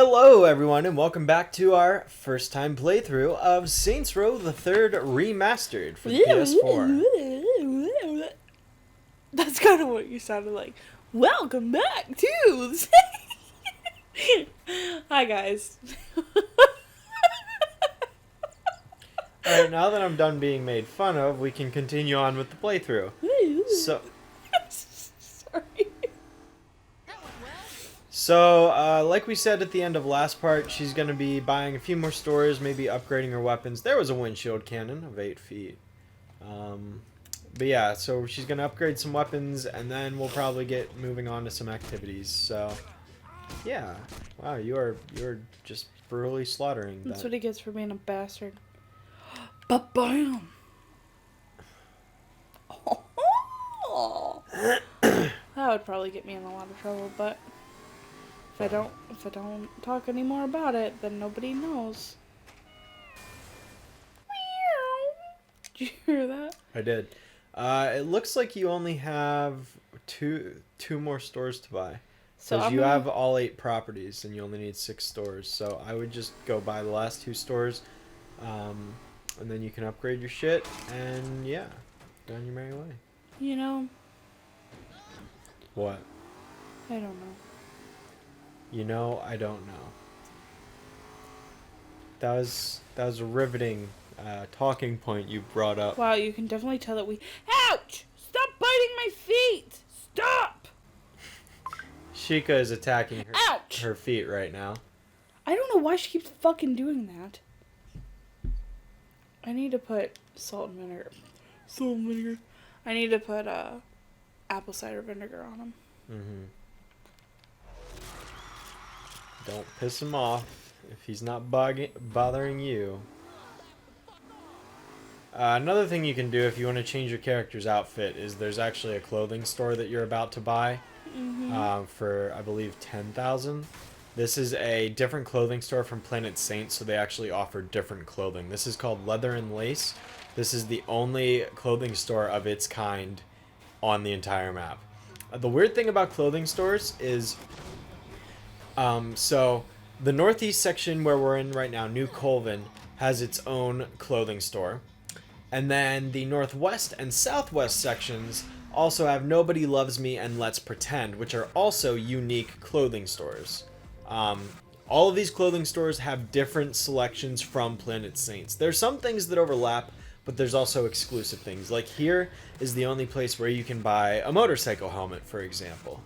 Hello everyone and welcome back to our first time playthrough of Saints Row the Third Remastered for the PS4. That's kind of what you sounded like. Welcome back to... Hi guys. Alright, now that I'm done being made fun of, we can continue on with the playthrough. So, like we said at the end of last part, she's going to be buying a few more stores, maybe upgrading her weapons. There was a windshield cannon of 8 feet. But yeah, so she's going to upgrade some weapons, and then we'll probably get moving on to some activities. So, yeah. Wow, you're just brutally slaughtering that. That's what he gets for being a bastard. Ba-bam! That would probably get me in a lot of trouble, but if I don't talk any more about it, then nobody knows. Did you hear that? I did. It looks like you only have two more stores to buy. Because you have all 8 properties and you only need 6 stores. So I would just go buy the last 2 stores. And then you can upgrade your shit. And yeah, go on your merry way. You know. What? I don't know. You know, I don't know. That was a riveting talking point you brought up. Wow, you can definitely tell that we... Ouch! Stop biting my feet! Stop! Sheikah is attacking Ouch! her feet right now. I don't know why she keeps fucking doing that. I need to put salt and vinegar. Salt and vinegar. I need to put apple cider vinegar on them. Mm-hmm. Don't piss him off if he's not bothering you. Another thing you can do if you want to change your character's outfit is there's actually a clothing store that you're about to buy for, I believe, 10,000. This is a different clothing store from Planet Saint, so they actually offer different clothing. This is called Leather and Lace. This is the only clothing store of its kind on the entire map. The weird thing about clothing stores is... so the northeast section where we're in right now, New Colvin, has its own clothing store. And then the northwest and southwest sections also have Nobody Loves Me and Let's Pretend, which are also unique clothing stores. All of these clothing stores have different selections from Planet Saints. There's some things that overlap, but there's also exclusive things. Like here is the only place where you can buy a motorcycle helmet, for example.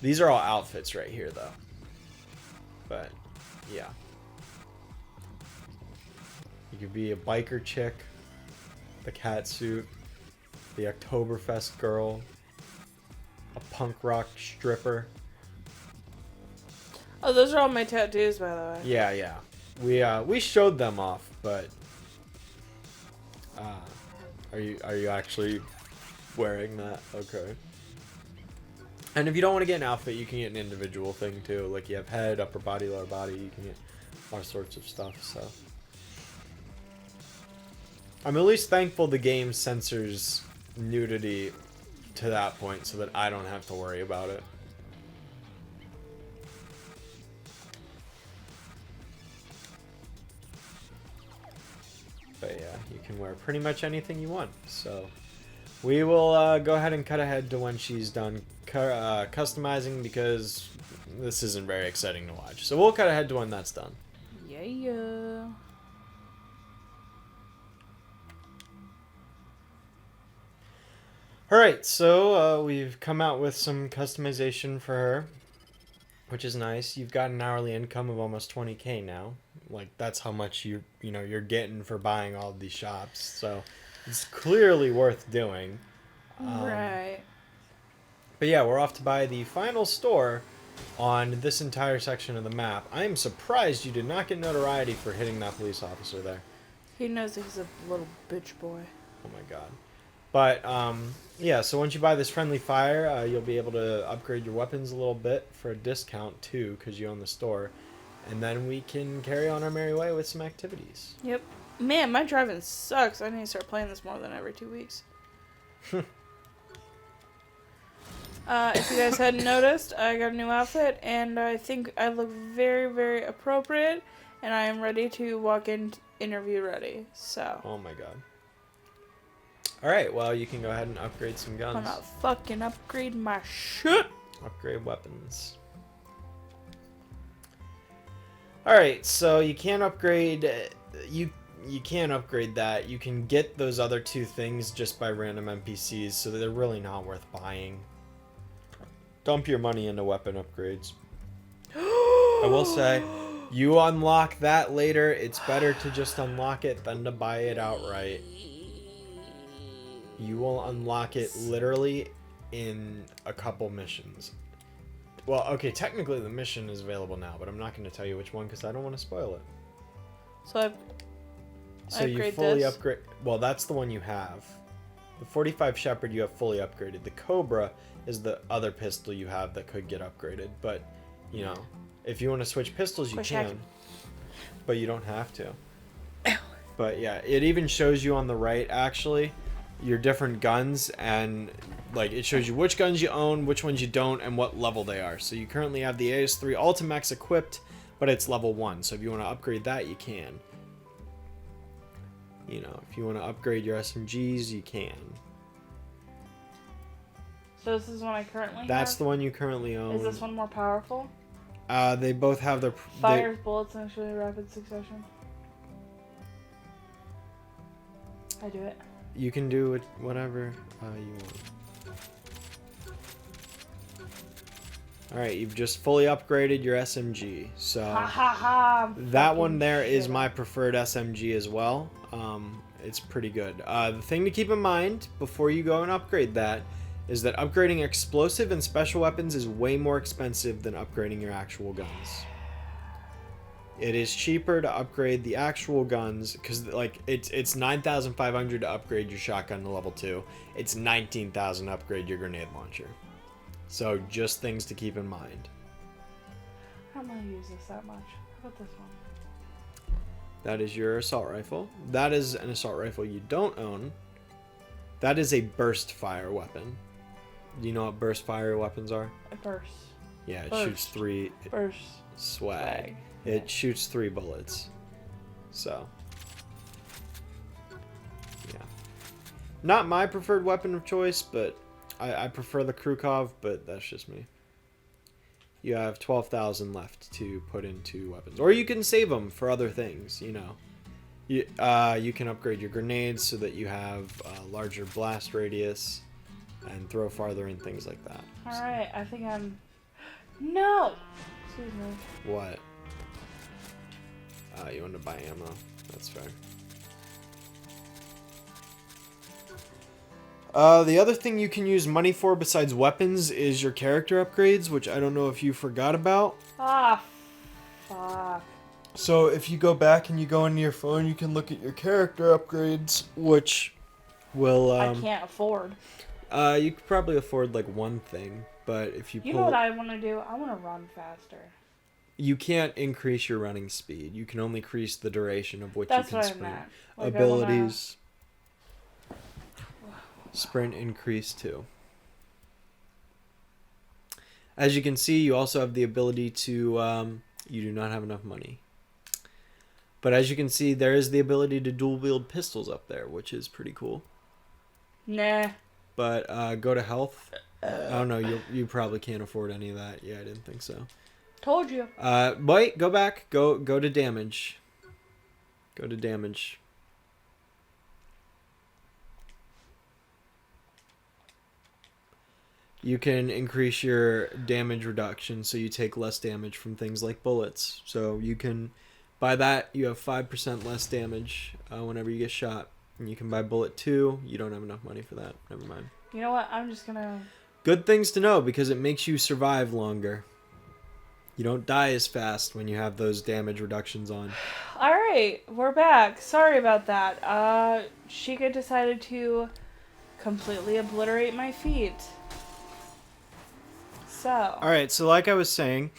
These are all outfits right here, though. But, yeah. You could be a biker chick, the cat suit, the Oktoberfest girl, a punk rock stripper. Oh, those are all my tattoos, by the way. Yeah. We showed them off, but are you actually wearing that? Okay. And if you don't want to get an outfit, you can get an individual thing too. Like you have head, upper body, lower body. You can get all sorts of stuff. So I'm at least thankful the game censors nudity to that point, so that I don't have to worry about it. But yeah, you can wear pretty much anything you want. So we will go ahead and cut ahead to when she's done customizing, because this isn't very exciting to watch. So we'll cut ahead to when that's done. Yeah. Alright, so we've come out with some customization for her, which is nice. You've got an hourly income of almost 20k now. Like, that's how much you're getting for buying all of these shops. So it's clearly worth doing. Right. But yeah, we're off to buy the final store on this entire section of the map. I am surprised you did not get notoriety for hitting that police officer there. He knows he's a little bitch boy. Oh my god. But, yeah, so once you buy this friendly fire, you'll be able to upgrade your weapons a little bit for a discount, too, because you own the store. And then we can carry on our merry way with some activities. Yep. Man, my driving sucks. I need to start playing this more than every 2 weeks. If you guys hadn't noticed, I got a new outfit, and I think I look very, very appropriate, and I am ready to walk in interview ready. So. Oh my god. Alright, well, you can go ahead and upgrade some guns. I'm gonna fucking upgrade my shit. Upgrade weapons. Alright, so you can't upgrade... You can't upgrade that. You can get those other two things just by random NPCs, so they're really not worth buying. Dump your money into weapon upgrades. I will say, you unlock that later. It's better to just unlock it than to buy it outright. You will unlock it literally in a couple missions. Well, okay, technically the mission is available now, but I'm not going to tell you which one because I don't want to spoil it. So you fully upgrade. Well, that's the one you have. The 45 Shepherd you have fully upgraded. The Cobra is the other pistol you have that could get upgraded. But, you know, if you want to switch pistols, you can. But you don't have to. But yeah, it even shows you on the right, actually, your different guns, and like it shows you which guns you own, which ones you don't, and what level they are. So you currently have the AS3 Ultimax equipped, but it's level 1. So if you want to upgrade that, you can. You know, if you want to upgrade your SMGs, you can. So this is one I currently That's have? the one you currently own. Is this one more powerful? They both have their... Fires bullets in actually rapid succession. I do it. You can do it whatever you want. Alright, you've just fully upgraded your SMG. So that one there is my preferred SMG as well. It's pretty good. The thing to keep in mind before you go and upgrade that is that upgrading explosive and special weapons is way more expensive than upgrading your actual guns. It is cheaper to upgrade the actual guns because like it's 9,500 to upgrade your shotgun to level 2. It's 19,000 to upgrade your grenade launcher. So just things to keep in mind. I don't want to use this that much. How about this one? That is your assault rifle. That is an assault rifle you don't own. That is a burst fire weapon. Do you know what burst fire weapons are? It bursts. Yeah, it shoots 3. Burst. Swag. It shoots 3 bullets. So. Yeah. Not my preferred weapon of choice, but I prefer the Krukov, but that's just me. You have 12,000 left to put into weapons. Or you can save them for other things, you know. You can upgrade your grenades so that you have a larger blast radius and throw farther and things like that. Alright, I think I'm... No! Excuse me. What? You want to buy ammo. That's fair. The other thing you can use money for besides weapons is your character upgrades, which I don't know if you forgot about. Ah, fuck. So if you go back and you go into your phone, you can look at your character upgrades, which will... I can't afford. You could probably afford like one thing, but if you You know what I want to do? I want to run faster. You can't increase your running speed. You can only increase the duration of which you can sprint. Like Abilities. Sprint increase too. As you can see, you also have the ability to... you do not have enough money. But as you can see, there is the ability to dual wield pistols up there, which is pretty cool. Nah. But go to health. I don't know. You probably can't afford any of that. Yeah, I didn't think so. Told you. Wait, go back. Go to damage. Go to damage. You can increase your damage reduction so you take less damage from things like bullets. So you can, by that, you have 5% less damage whenever you get shot. And you can buy bullet 2. You don't have enough money for that. Never mind. You know what? I'm just gonna... Good things to know because it makes you survive longer. You don't die as fast when you have those damage reductions on. Alright, we're back. Sorry about that. Sheikah decided to completely obliterate my feet. So. Alright, so like I was saying,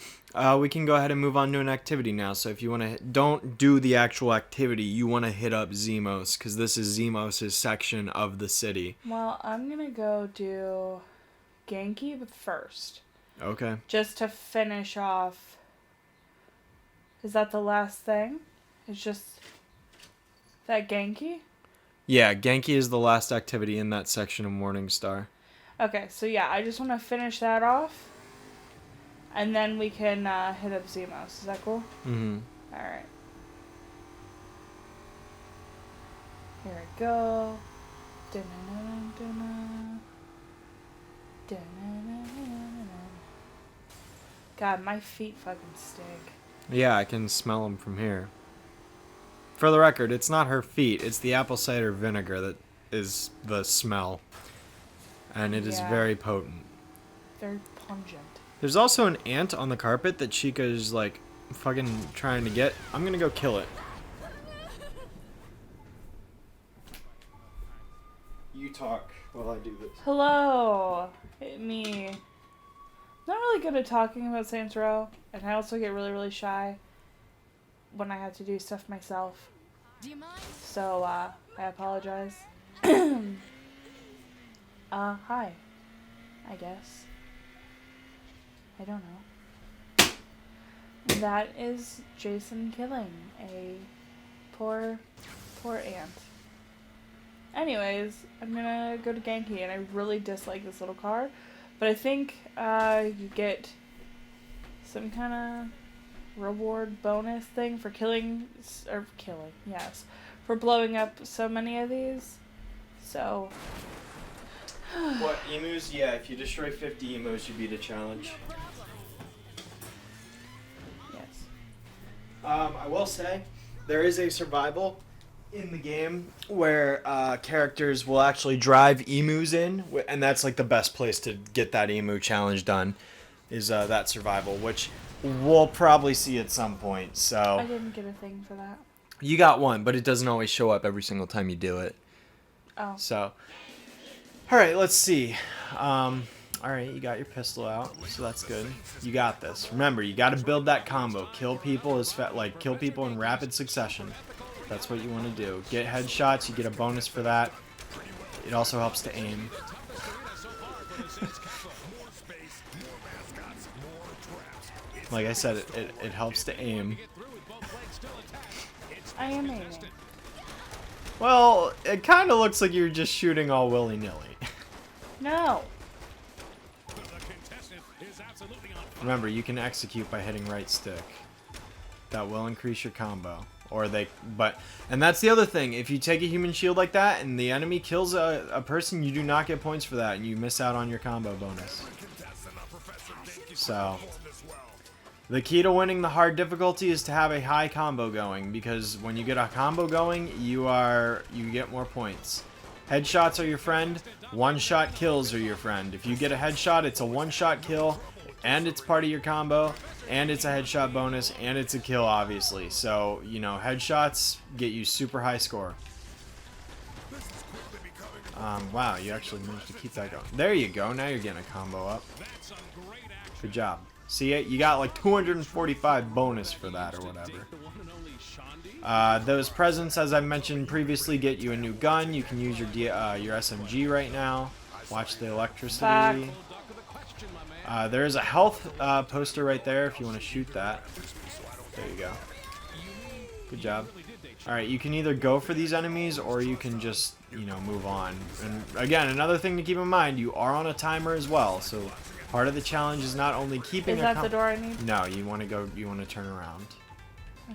we can go ahead and move on to an activity now. So if you want to, don't do the actual activity, you want to hit up Zemos, because this is Zemos' section of the city. Well, I'm gonna go do Genki first. Okay. Just to finish off. Is that the last thing? It's just that Genki? Yeah, Genki is the last activity in that section of Morningstar. Okay, so yeah, I just want to finish that off. And then we can hit up Zemos. Is that cool? Mm-hmm. Alright. Here we go. God, my feet fucking stink. Yeah, I can smell them from here. For the record, it's not her feet. It's the apple cider vinegar that is the smell. And it is very potent. Very pungent. There's also an ant on the carpet that Chica is, like, fucking trying to get. I'm gonna go kill it. You talk while I do this. Hello! Me. I'm not really good at talking about Saints Row, and I also get really, really shy when I have to do stuff myself. Do you mind? So, I apologize. Hi. I guess. I don't know. That is Jason killing a poor ant. Anyways, I'm gonna go to Genki, and I really dislike this little card, but I think you get some kind of reward bonus thing for for blowing up so many of these. So. What, emus? Yeah, if you destroy 50 emus, you beat a challenge. Yes. I will say, there is a survival in the game where characters will actually drive emus in, and that's like the best place to get that emu challenge done, is that survival, which we'll probably see at some point. So I didn't get a thing for that. You got one, but it doesn't always show up every single time you do it. Oh. So, all right, let's see. All right, you got your pistol out, so that's good. You got this. Remember, you got to build that combo. Kill people kill people in rapid succession. That's what you want to do. Get headshots. You get a bonus for that. It also helps to aim. Like I said, it helps to aim. I am aiming. Well, it kind of looks like you're just shooting all willy-nilly. No. Remember, you can execute by hitting right stick. That will increase your combo. And that's the other thing. If you take a human shield like that and the enemy kills a person, you do not get points for that, and you miss out on your combo bonus. So, the key to winning the hard difficulty is to have a high combo going, because when you get a combo going, you get more points. Headshots are your friend. One-shot kills are your friend. If you get a headshot, it's a one-shot kill, and it's part of your combo, and it's a headshot bonus, and it's a kill, obviously. So, you know, headshots get you super high score. Wow, you actually managed to keep that going. There you go. Now you're getting a combo up. Good job. See it? You got like 245 bonus for that or whatever. Those presents, as I mentioned previously, get you a new gun. You can use your SMG right now. Watch the electricity. There is a health poster right there if you want to shoot that. There you go. Good job. Alright, you can either go for these enemies or you can just, you know, move on. And again, another thing to keep in mind, you are on a timer as well, so part of the challenge is not only keeping Is that the door I need? No, you want to turn around.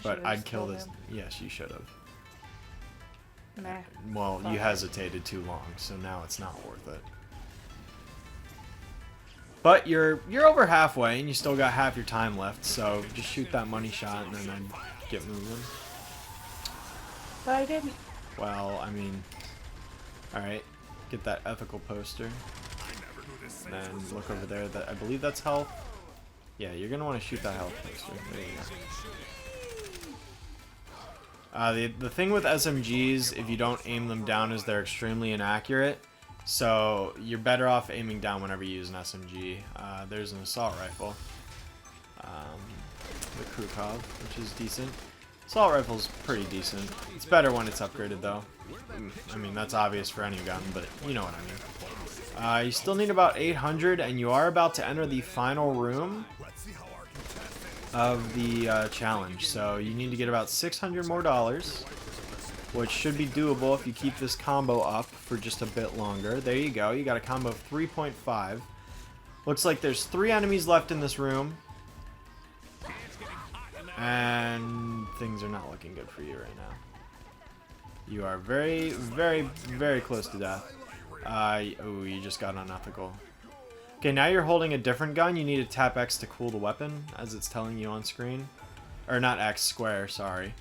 But I'd kill this. Yes, you should have. Nah. Well, you hesitated too long, so now it's not worth it. But you're over halfway, and you still got half your time left, so just shoot that money shot, and then I'd get moving. But I didn't. Well, I mean, alright, get that ethical poster. And then look over there, I believe that's health. Yeah, you're going to want to shoot that health poster. There you go. The thing with SMGs, if you don't aim them down, is they're extremely inaccurate. So you're better off aiming down whenever you use an SMG. There's an assault rifle. The Krukov, which is decent. Assault rifle's pretty decent. It's better when it's upgraded, though. I mean, that's obvious for any gun, but you know what I mean. You still need about 800, and you are about to enter the final room of the challenge. So you need to get about 600 more dollars, which should be doable if you keep this combo up for just a bit longer. There you go. You got a combo of 3.5. Looks like there's 3 enemies left in this room. And things are not looking good for you right now. You are very, very, very close to death. Oh, you just got unethical. Okay, now you're holding a different gun. You need to tap X to cool the weapon, as it's telling you on screen. Or not X, square, sorry.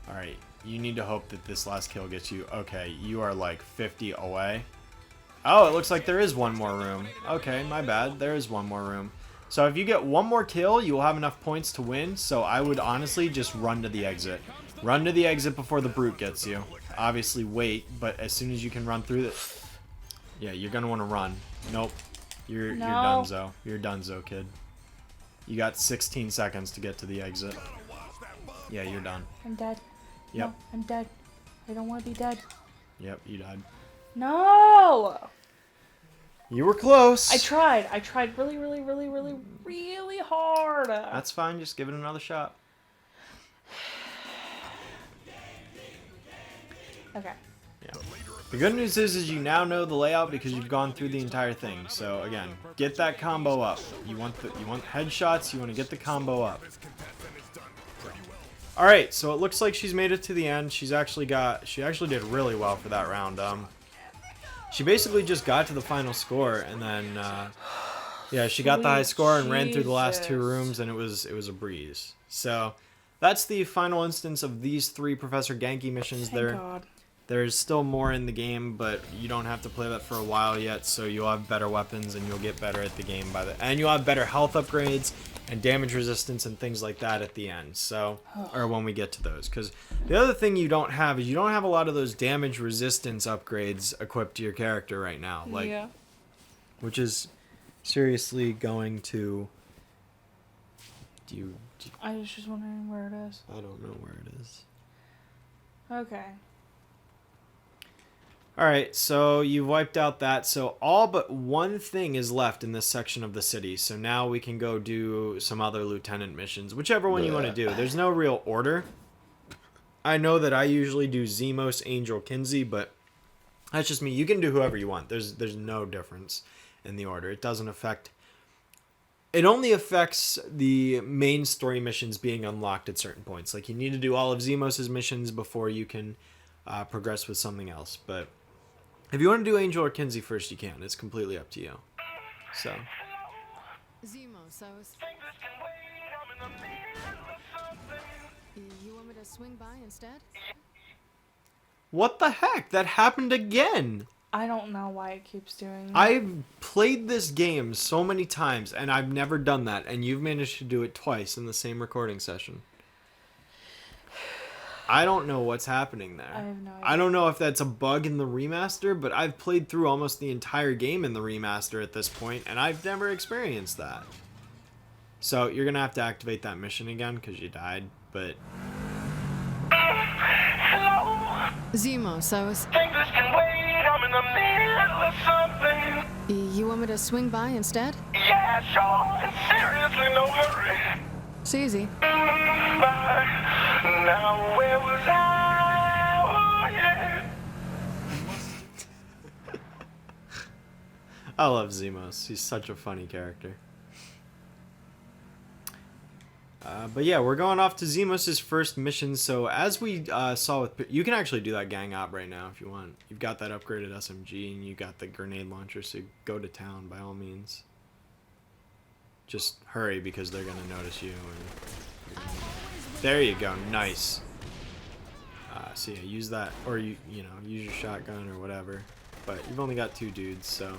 Alright, you need to hope that this last kill gets you. Okay, you are like 50 away. Oh, it looks like there is one more room. Okay, my bad. There is one more room. So if you get one more kill, you will have enough points to win. So I would honestly just run to the exit. Run to the exit before the brute gets you. Obviously wait, but as soon as you can run through this... Yeah, you're going to want to run. Nope. You're donezo. You're donezo, kid. You got 16 seconds to get to the exit. Yeah, you're done. I'm dead. Yep. No, I'm dead. I don't want to be dead. Yep, you died. No! You were close. I tried. I tried really, really, really, really, really hard. That's fine. Just give it another shot. Okay. Yeah. The good news is you now know the layout because you've gone through the entire thing. So again, get that combo up. You want headshots. You want to get the combo up. All right. So it looks like she's made it to the end. She actually did really well for that round. She basically just got to the final score, and then yeah, she got the high score and ran through the last 2 rooms, and it was a breeze. So that's the final instance of these 3 Professor Genki missions. Thank God. There's still more in the game, but you don't have to play that for a while yet, so you'll have better weapons and you'll get better at the game and you'll have better health upgrades and damage resistance and things like that at the end. So, or when we get to those, because the other thing you don't have is you don't have a lot of those damage resistance upgrades equipped to your character right now, like, yeah. Which is seriously going to. I was just wondering where it is. I don't know where it is. Okay. Alright, so you wiped out that. So all but one thing is left in this section of the city. So now we can go do some other lieutenant missions. Whichever one you want to do. There's no real order. I know that I usually do Zemos, Angel, Kinsey, but that's just me. You can do whoever you want. There's no difference in the order. It doesn't affect... It only affects the main story missions being unlocked at certain points. Like, you need to do all of Zemos' missions before you can progress with something else. But if you want to do Angel or Kinsey first, you can. It's completely up to you. So. Zemos, you want me to swing by instead? What the heck? That happened again! I don't know why it keeps doing that. I've played this game so many times, and I've never done that, and you've managed to do it twice in the same recording session. I don't know what's happening there. I have no idea. I don't know if that's a bug in the remaster, but I've played through almost the entire game in the remaster at this point, and I've never experienced that. So you're going to have to activate that mission again because you died, but... Zemos, Think this can wait, I'm in the middle of something. you want me to swing by instead? Yeah, sure, seriously, no hurry. It's easy. Bye. Now where was I? Oh, yeah. I love Zemos. He's such a funny character. But yeah, we're going off to Zemos' first mission. So as we saw with... You can actually do that gang op right now if you want. You've got that upgraded SMG and you got the grenade launcher, so go to town by all means. Just hurry because they're going to notice you. And there you go. Nice. So yeah, use that, or you know, use your shotgun or whatever. But you've only got 2 dudes, so...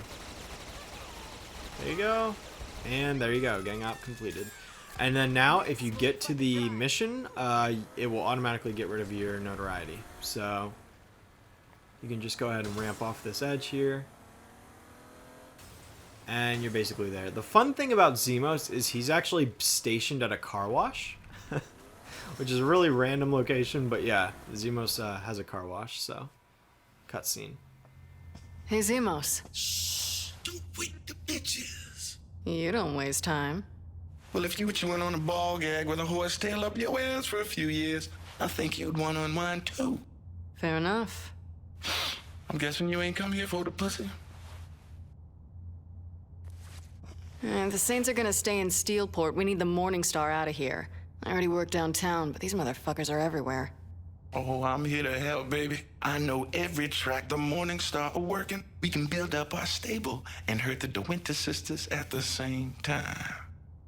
There you go. And there you go. Gang op completed. And then now, if you get to the mission, it will automatically get rid of your notoriety. So, you can just go ahead and ramp off this edge here. and you're basically there. The fun thing about Zemos is he's actually stationed at a car wash, which is a really random location, but yeah, Zemos has a car wash, so cutscene. Hey, Zemos. Shh, don't wake the bitches. You don't waste time. Well, if you were chewing on a ball gag with a horse tail up your ass for a few years, I think you'd want to unwind too. Fair enough. I'm guessing you ain't come here for the pussy. The Saints are gonna stay in Steelport. We need the Morning Star out of here. I already work downtown, but these motherfuckers are everywhere. Oh, I'm here to help, baby. I know every track the Morning Star are working. We can build up our stable and hurt the DeWinter sisters at the same time.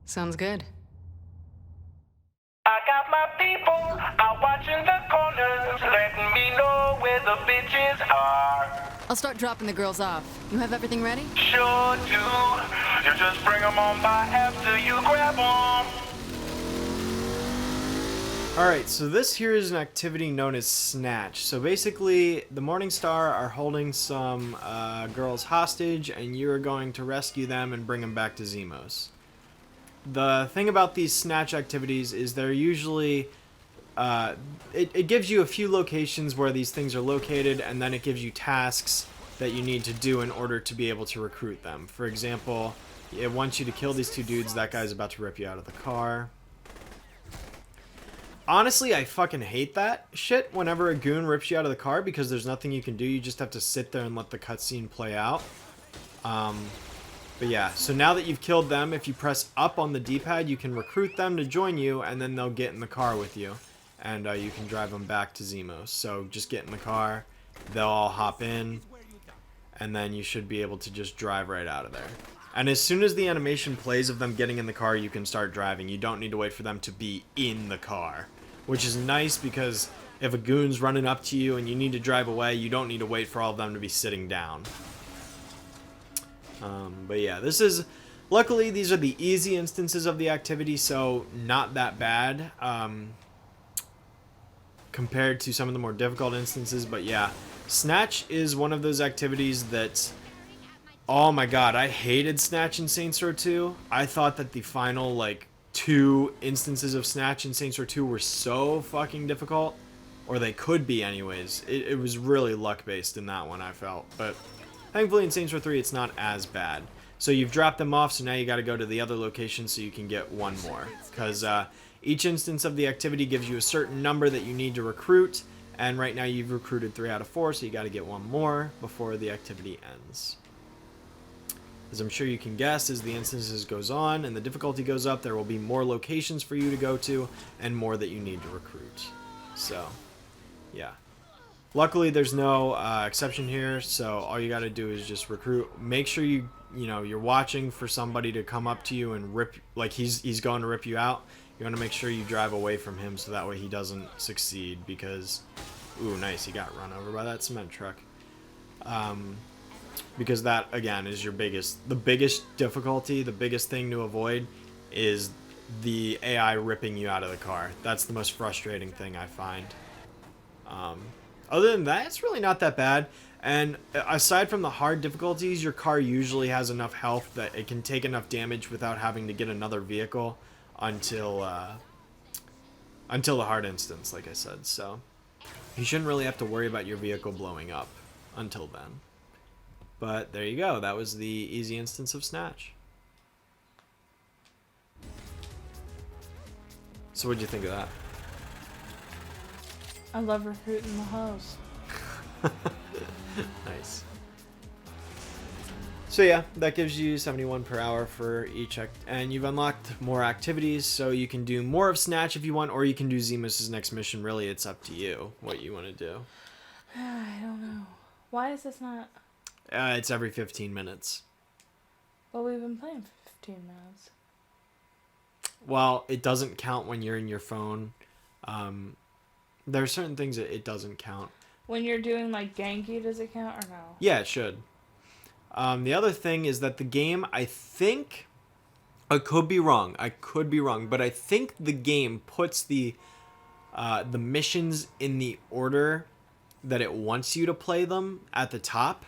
Sounds good. I got my people out watching the corners, letting me know where the bitches are. I'll start dropping the girls off. You have everything ready? Sure do. You just bring them on by after you grab them. Alright, so this here is an activity known as Snatch. So basically, the Morning Star are holding some girls hostage, and you are going to rescue them and bring them back to Zemos. The thing about these Snatch activities is they're usually... it gives you a few locations where these things are located, and then it gives you tasks that you need to do in order to be able to recruit them. For example, it wants you to kill these two dudes. That guy's about to rip you out of the car. Honestly, I fucking hate that shit whenever a goon rips you out of the car, because there's nothing you can do. You just have to sit there and let the cutscene play out. But yeah, so now that you've killed them, if you press up on the D-pad, you can recruit them to join you, and then they'll get in the car with you. And you can drive them back to Zemos. So just get in the car, they'll all hop in, and then you should be able to just drive right out of there. And as soon as the animation plays of them getting in the car, you can start driving. You don't need to wait for them to be in the car. Which is nice, because if a goon's running up to you and you need to drive away, you don't need to wait for all of them to be sitting down. But yeah, this is... Luckily, these are the easy instances of the activity, so not that bad. Compared to some of the more difficult instances, but yeah. Snatch is one of those activities that... Oh my god, I hated Snatch in Saints Row 2. I thought that the final, like, 2 instances of Snatch in Saints Row 2 were so fucking difficult. Or they could be anyways. It was really luck-based in that one, I felt. But thankfully in Saints Row 3 it's not as bad. So you've dropped them off, so now you gotta go to the other location so you can get one more. Because each instance of the activity gives you a certain number that you need to recruit. And right now you've recruited 3 out of 4, so you gotta get one more before the activity ends. As I'm sure you can guess, as the instances goes on and the difficulty goes up, there will be more locations for you to go to and more that you need to recruit. So, yeah. Luckily, there's no exception here, so all you got to do is just recruit. Make sure you're watching for somebody to come up to you and rip, like he's going to rip you out. You want to make sure you drive away from him so that way he doesn't succeed, because, ooh, nice, he got run over by that cement truck. Because that, again, is the biggest difficulty, the biggest thing to avoid is the AI ripping you out of the car. That's the most frustrating thing I find. Other than that, it's really not that bad. And aside from the hard difficulties, your car usually has enough health that it can take enough damage without having to get another vehicle until the hard instance, like I said. So you shouldn't really have to worry about your vehicle blowing up until then. But there you go. That was the easy instance of Snatch. So what'd you think of that? I love recruiting the hoes. Nice. So yeah, that gives you 71 per hour for each and you've unlocked more activities, so you can do more of Snatch if you want, or you can do Zemos' next mission. Really, it's up to you what you want to do. I don't know. Why is this not... It's every 15 minutes. Well, we've been playing for 15 minutes. Well, it doesn't count when you're in your phone. There are certain things that it doesn't count. When you're doing, like, Genki, does it count or no? Yeah, it should. The other thing is that the game, I think... I could be wrong, but I think the game puts the missions in the order that it wants you to play them at the top.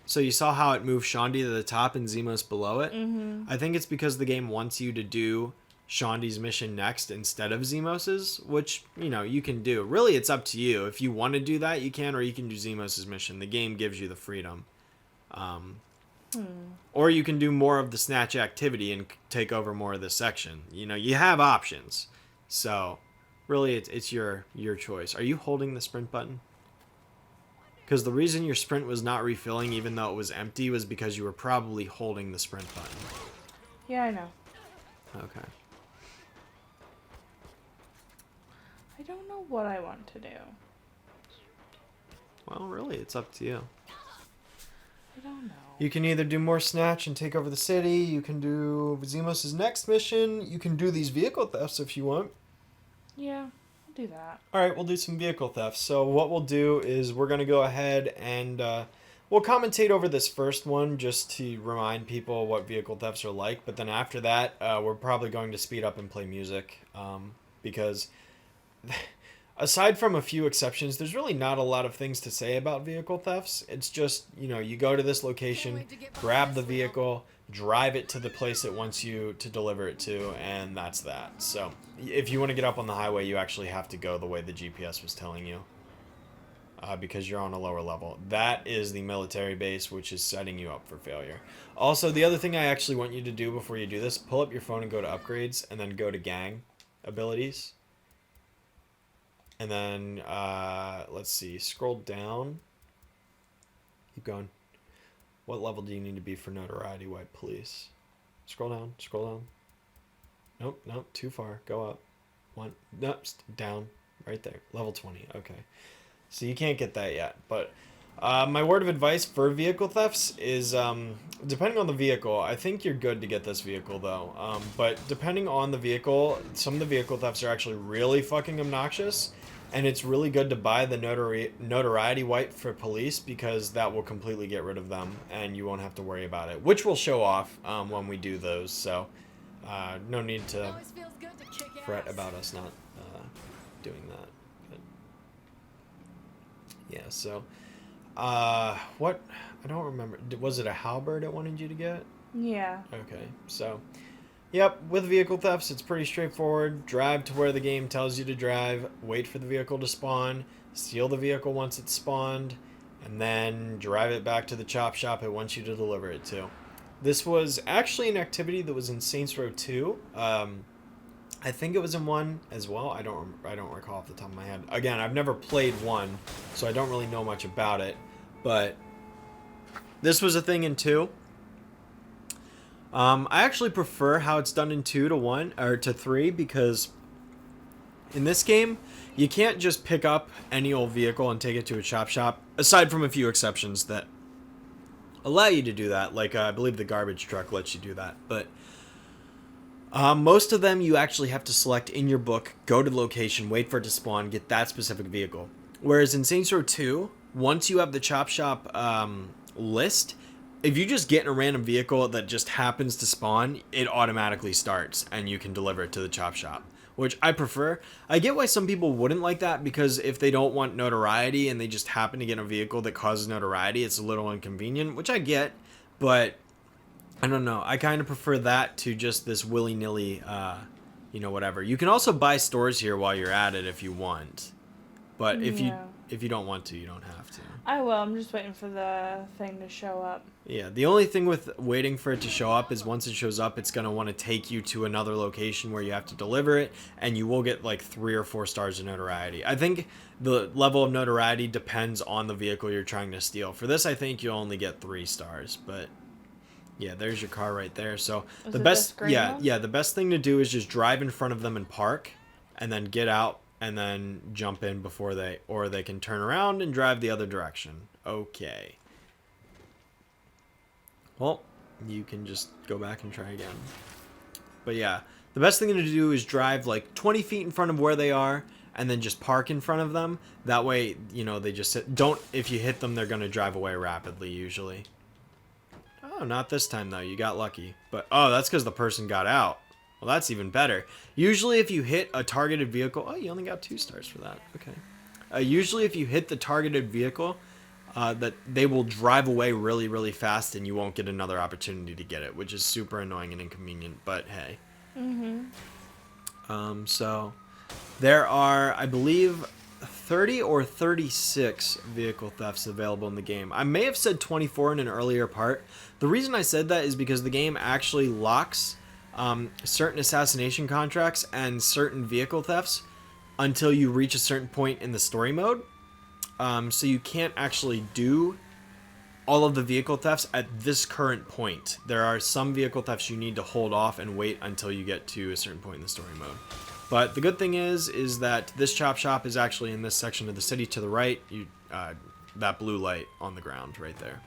So you saw how it moved Shondi to the top and Zemos below it? Mm-hmm. I think it's because the game wants you to do Shondi's mission next instead of Zemos's, which, you know, you can do. Really, it's up to you. If you want to do that, you can, or you can do Zemos's mission. The game gives you the freedom. Or you can do more of the snatch activity and take over more of the section. You know, you have options. So, really, it's your choice. Are you holding the sprint button? Because the reason your sprint was not refilling even though it was empty was because you were probably holding the sprint button. Yeah, I know. Okay. I don't know what I want to do. Well, really, it's up to you. I don't know. You can either do more snatch and take over the city. You can do Zemos' next mission. You can do these vehicle thefts if you want. Yeah, I'll do that. All right, we'll do some vehicle thefts. So what we'll do is we're going to go ahead and we'll commentate over this first one just to remind people what vehicle thefts are like. But then after that, we're probably going to speed up and play music because aside from a few exceptions, there's really not a lot of things to say about vehicle thefts. It's just, you know, you go to this location, grab the vehicle, drive it to the place it wants you to deliver it to, and that's that. So if you want to get up on the highway, you actually have to go the way the GPS was telling you because you're on a lower level. That is the military base, which is setting you up for failure. Also, the other thing I actually want you to do before you do this, pull up your phone and go to upgrades, and then go to gang abilities. And then, let's see, scroll down. Keep going. What level do you need to be for notoriety white police? Scroll down, scroll down. Nope, nope, too far. Go up. One, nope, down, right there. Level 20, okay. So you can't get that yet. But my word of advice for vehicle thefts is, depending on the vehicle, I think you're good to get this vehicle, though. But depending on the vehicle, some of the vehicle thefts are actually really fucking obnoxious. And it's really good to buy the notoriety wipe for police because that will completely get rid of them and you won't have to worry about it, which we'll show off when we do those. So no need to fret about us not doing that. But, yeah, so what? I don't remember. Was it a halberd it wanted you to get? Yeah. Okay, so... Yep, with vehicle thefts, it's pretty straightforward. Drive to where the game tells you to drive, wait for the vehicle to spawn, steal the vehicle once it's spawned, and then drive it back to the chop shop it wants you to deliver it to. This was actually an activity that was in Saints Row 2. I think it was in 1 as well. I don't recall off the top of my head. Again, I've never played 1, so I don't really know much about it. But this was a thing in 2. I actually prefer how it's done in 2 to 1 or to 3 because in this game you can't just pick up any old vehicle and take it to a chop shop, aside from a few exceptions that allow you to do that, like I believe the garbage truck lets you do that, but most of them you actually have to select in your book, go to the location, wait for it to spawn, get that specific vehicle. Whereas in Saints Row 2, once you have the chop shop list, if you just get in a random vehicle that just happens to spawn, it automatically starts and you can deliver it to the chop shop, which I prefer. I get why some people wouldn't like that because if they don't want notoriety and they just happen to get a vehicle that causes notoriety, it's a little inconvenient, which I get, but I don't know. I kind of prefer that to just this willy-nilly, you know, whatever. You can also buy stores here while you're at it if you want, but if you don't want to, you don't have to. I will. I'm just waiting for the thing to show up. Yeah, the only thing with waiting for it to show up is once it shows up, it's going to want to take you to another location where you have to deliver it, and you will get like 3 or 4 stars of notoriety. I think the level of notoriety depends on the vehicle you're trying to steal. For this, I think you'll only get 3 stars, but yeah, there's your car right there. So Is the it best, this green one? yeah, the best thing to do is just drive in front of them and park, and then get out and then jump in before they can turn around and drive the other direction. Okay. Well, you can just go back and try again. But yeah, the best thing to do is drive like 20 feet in front of where they are and then just park in front of them. That way, you know, they just if you hit them, they're going to drive away rapidly usually. Oh, not this time though. You got lucky. But oh, that's because the person got out. Well, that's even better. Usually if you hit a targeted vehicle... Oh, you only got 2 stars for that. Okay. Usually if you hit the targeted vehicle, that they will drive away really, really fast and you won't get another opportunity to get it, which is super annoying and inconvenient, but hey. So there are, I believe, 30 or 36 vehicle thefts available in the game. I may have said 24 in an earlier part. The reason I said that is because the game actually locks certain assassination contracts and certain vehicle thefts until you reach a certain point in the story mode. So you can't actually do all of the vehicle thefts at this current point. There are some vehicle thefts you need to hold off and wait until you get to a certain point in the story mode. But the good thing is that this chop shop is actually in this section of the city to the right. That blue light on the ground right there.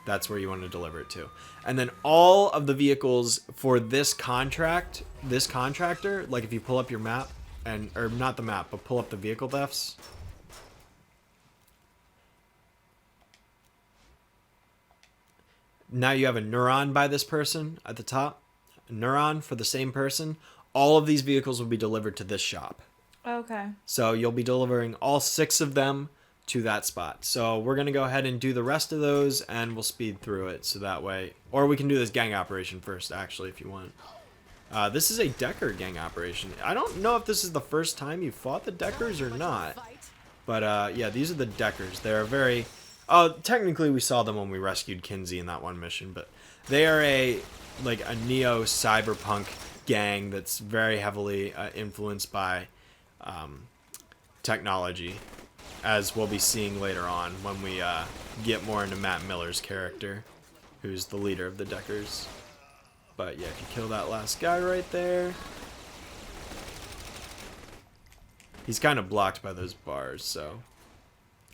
That's where you want to deliver it to. And then all of the vehicles for this contractor, like if you pull up your map, or not the map, but pull up the vehicle thefts. Now you have a neuron by this person at the top. A neuron for the same person. All of these vehicles will be delivered to this shop. Okay. So you'll be delivering all 6 of them to that spot. So we're going to go ahead and do the rest of those and we'll speed through it so that way. Or we can do this gang operation first, actually, if you want. This is a Decker gang operation. I don't know if this is the first time you fought the Deckers or not. But yeah, these are the Deckers. They're very... technically we saw them when we rescued Kinsey in that one mission, but they are a neo-cyberpunk gang that's very heavily influenced by technology, as we'll be seeing later on when we get more into Matt Miller's character, who's the leader of the Deckers. But yeah, if you kill that last guy right there, he's kind of blocked by those bars, so...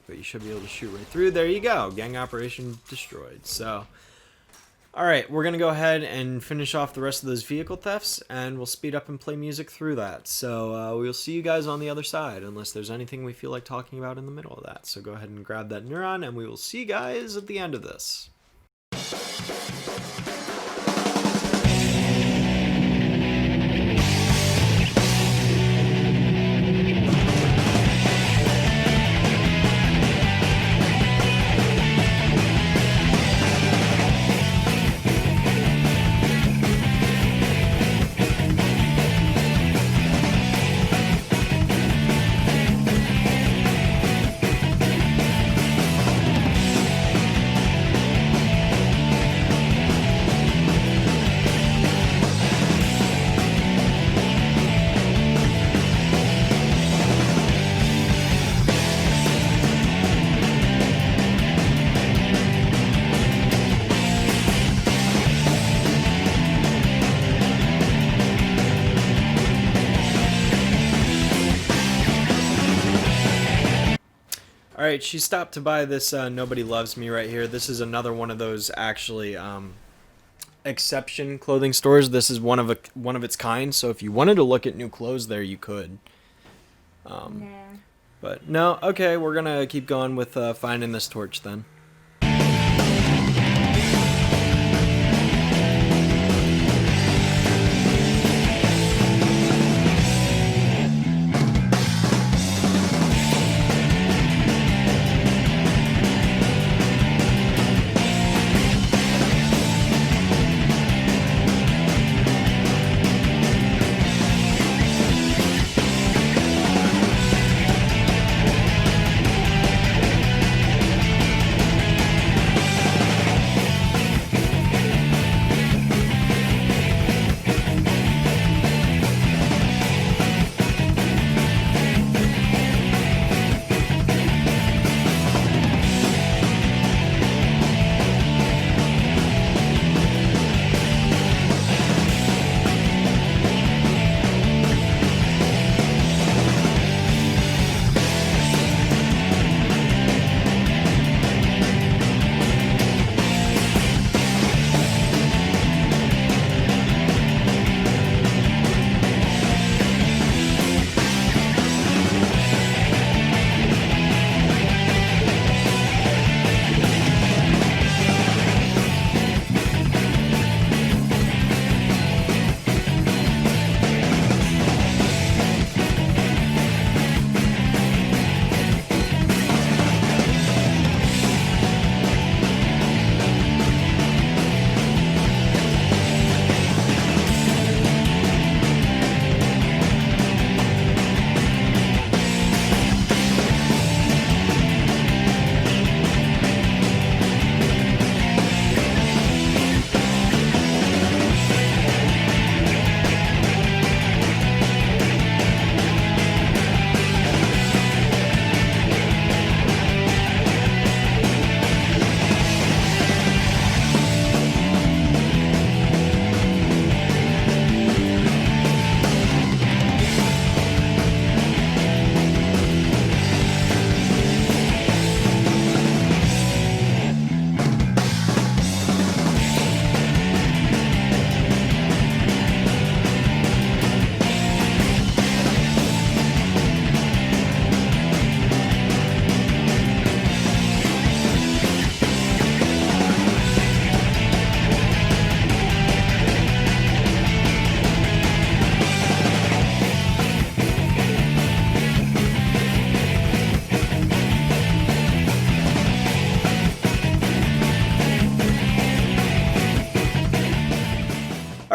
But you should be able to shoot right through. There you go. Gang operation destroyed. So, alright, we're going to go ahead and finish off the rest of those vehicle thefts, and we'll speed up and play music through that. So, we'll see you guys on the other side, unless there's anything we feel like talking about in the middle of that. So go ahead and grab that neuron, and we will see you guys at the end of this. Alright, she stopped to buy this Nobody Loves Me right here. This is another one of those actually exception clothing stores. This is one of its kind, so if you wanted to look at new clothes there, you could. Nah. But no, okay, we're gonna keep going with finding this torch then.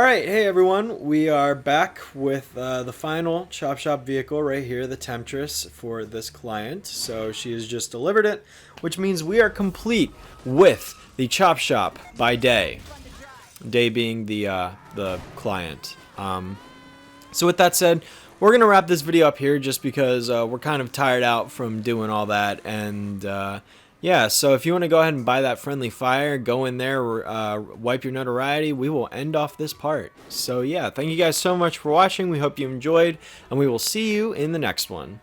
Alright, hey everyone, we are back with the final Chop Shop vehicle right here, the Temptress, for this client. So she has just delivered it, which means we are complete with the Chop Shop by day. Day being the client. So with that said, we're going to wrap this video up here just because we're kind of tired out from doing all that, and yeah, so if you want to go ahead and buy that friendly fire, go in there, wipe your notoriety, we will end off this part. So yeah, thank you guys so much for watching. We hope you enjoyed, and we will see you in the next one.